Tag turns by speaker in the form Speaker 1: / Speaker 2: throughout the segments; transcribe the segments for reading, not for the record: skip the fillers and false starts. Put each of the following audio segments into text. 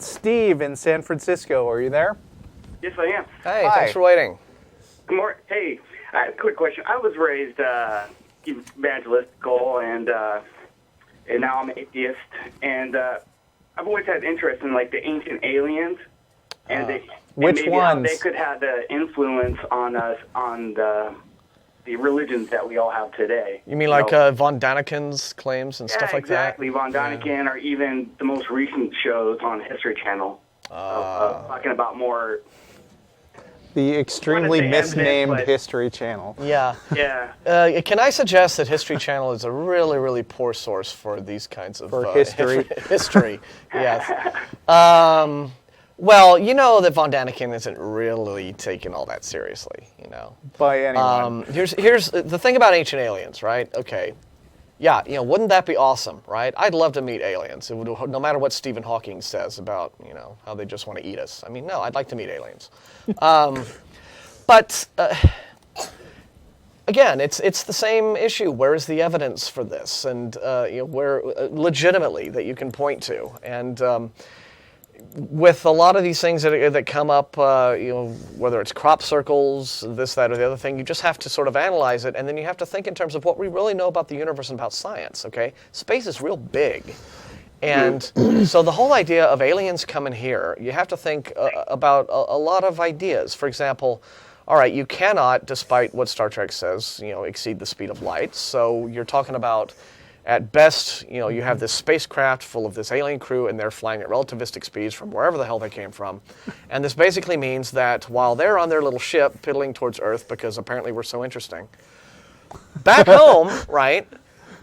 Speaker 1: Steve in San Francisco, are you there?
Speaker 2: Yes, I am.
Speaker 3: Hey,
Speaker 1: Hi.
Speaker 3: thanks for waiting.
Speaker 2: Good morning. Hey, I have a quick question. I was raised evangelical, and now I'm an atheist, and I've always had interest in like the ancient aliens, and
Speaker 1: which
Speaker 2: maybe
Speaker 1: ones?
Speaker 2: how they could have the influence on us on the religions that we all have today.
Speaker 3: You mean like Von Daniken's claims and stuff like
Speaker 2: exactly.
Speaker 3: that?
Speaker 2: Von Daniken, or even the most recent shows on History Channel, talking about more.
Speaker 1: The extremely misnamed
Speaker 2: but-
Speaker 1: History Channel.
Speaker 3: Yeah.
Speaker 2: Yeah.
Speaker 3: Can I suggest that History Channel is a really, really poor source for these kinds of
Speaker 1: history?
Speaker 3: History, yes. Well, you know that Von Daniken isn't really taken all that seriously, you know.
Speaker 1: By anyone.
Speaker 3: Here's the thing about ancient aliens, right? Okay. Yeah, you know, wouldn't that be awesome, right? I'd love to meet aliens. It would, no matter what Stephen Hawking says about, you know, how they just want to eat us. I mean, no, I'd like to meet aliens. But again, it's the same issue. Where is the evidence for this? And you know, where legitimately that you can point to? And with a lot of these things that come up, you know, whether it's crop circles, this, that, or the other thing, you just have to sort of analyze it, and then you have to think in terms of what we really know about the universe and about science, okay? Space is real big. And so the whole idea of aliens coming here, you have to think about a lot of ideas. For example, all right, you cannot, despite what Star Trek says, you know, exceed the speed of light. So you're talking about, at best, you know, you have this spacecraft full of this alien crew, and they're flying at relativistic speeds from wherever the hell they came from. And this basically means that while they're on their little ship piddling towards Earth, because apparently we're so interesting, back home, right,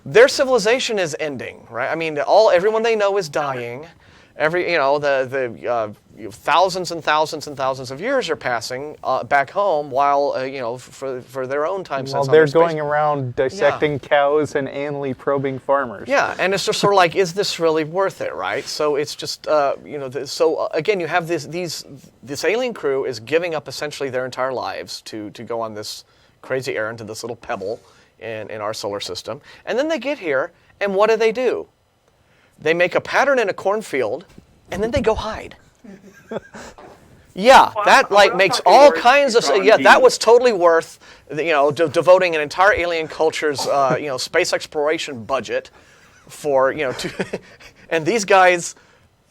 Speaker 3: their civilization is ending, right? I mean, everyone they know is dying. The thousands and thousands and thousands of years are passing back home, while you know, for their own time sense.
Speaker 1: While they're going around dissecting cows and anally probing farmers.
Speaker 3: Yeah, and it's just sort of like, is this really worth it, right? So it's just you know, again, you have this alien crew is giving up essentially their entire lives to go on this crazy errand to this little pebble in our solar system, and then they get here, and what do? They make a pattern in a cornfield, and then they go hide. Yeah, that like makes all kinds of that was totally worth, you know, devoting an entire alien culture's you know, space exploration budget for, you know, and these guys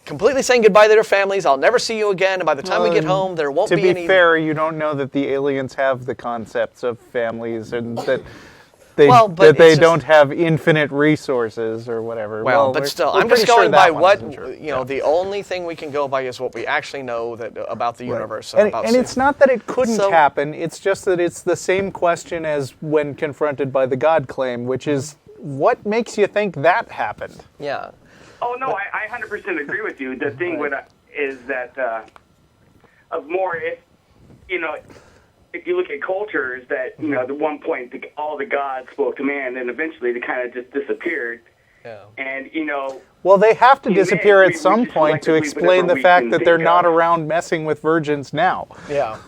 Speaker 3: completely saying goodbye to their families. I'll never see you again, and by the time we get home, there won't be any.
Speaker 1: To be fair, you don't know that the aliens have the concepts of families, and that they don't have infinite resources or whatever.
Speaker 3: Well, but still, I'm just going by what, you know, the only thing we can go by is what we actually know about the universe.
Speaker 1: And it's not that it couldn't happen, it's just that it's the same question as when confronted by the God claim, which is, what makes you think that happened?
Speaker 3: Yeah.
Speaker 2: Oh, no, I 100% agree with you. The thing is that of more, if you look at cultures that, you know, at one point all the gods spoke to man, and eventually they kind of just disappeared. Yeah. And, you know...
Speaker 1: Well, they have to disappear at some point to explain the fact that they're not around messing with virgins now.
Speaker 3: Yeah.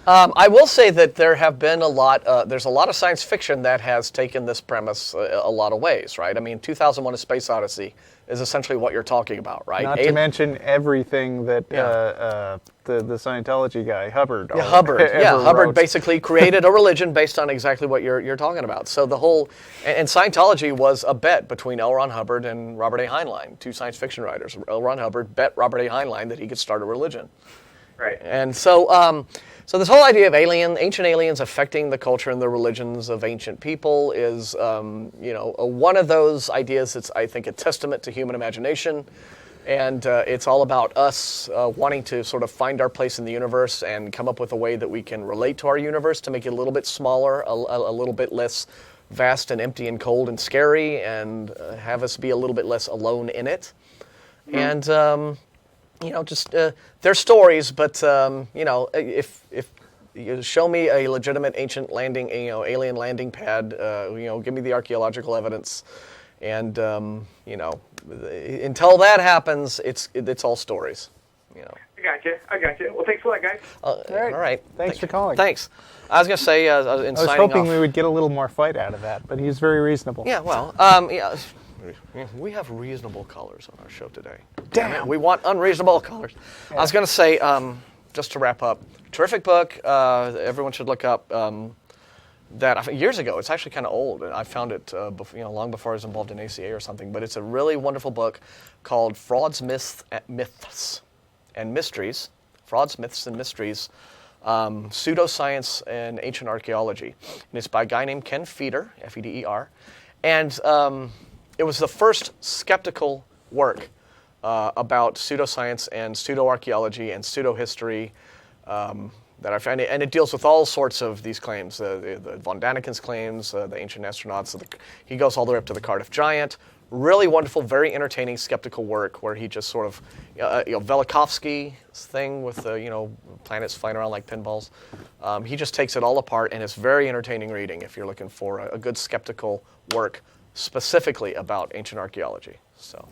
Speaker 3: I will say that there have been there's a lot of science fiction that has taken this premise a lot of ways, right? I mean, 2001: A Space Odyssey is essentially what you're talking about, right?
Speaker 1: Not to mention everything that the Scientology guy, Hubbard.
Speaker 3: Yeah, Hubbard basically created a religion based on exactly what you're talking about. So the whole, and Scientology was a bet between L. Ron Hubbard and Robert A. Heinlein, two science fiction writers. L. Ron Hubbard bet Robert A. Heinlein that he could start a religion.
Speaker 2: Right.
Speaker 3: And so, so this whole idea of ancient aliens affecting the culture and the religions of ancient people is, you know, one of those ideas that's, I think, a testament to human imagination. And it's all about us wanting to sort of find our place in the universe and come up with a way that we can relate to our universe to make it a little bit smaller, a little bit less vast and empty and cold and scary, and have us be a little bit less alone in it. Mm-hmm. And, you know, just they're stories, but you know, if you show me a legitimate ancient landing, you know, alien landing pad, you know, give me the archaeological evidence, and you know, until that happens, it's all stories, you know.
Speaker 2: I got you. Well, thanks a lot, guys.
Speaker 3: All right.
Speaker 1: Thanks for calling.
Speaker 3: Thanks. I was going to say,
Speaker 1: I was hoping we would get a little more fight out of that, but he's very reasonable.
Speaker 3: Yeah, well, yeah. We have reasonable callers on our show today.
Speaker 1: Damn.
Speaker 3: We want unreasonable callers. Yeah. I was going to say, just to wrap up, terrific book. Everyone should look up. That years ago, it's actually kind of old, and I found it long before I was involved in ACA or something. But it's a really wonderful book called "Frauds, Myths, and Mysteries." Frauds, Myths, and Mysteries. Pseudoscience and Ancient Archaeology. And it's by a guy named Ken Feder, F-E-D-E-R. And it was the first skeptical work about pseudoscience and pseudo-archaeology and pseudo-history that I found. And it deals with all sorts of these claims, the von Daniken's claims, the ancient astronauts. He goes all the way up to the Cardiff Giant. Really wonderful, very entertaining skeptical work where he just sort of, Velikovsky's thing with the, planets flying around like pinballs. He just takes it all apart, and it's very entertaining reading if you're looking for a good skeptical work specifically about ancient archaeology. So.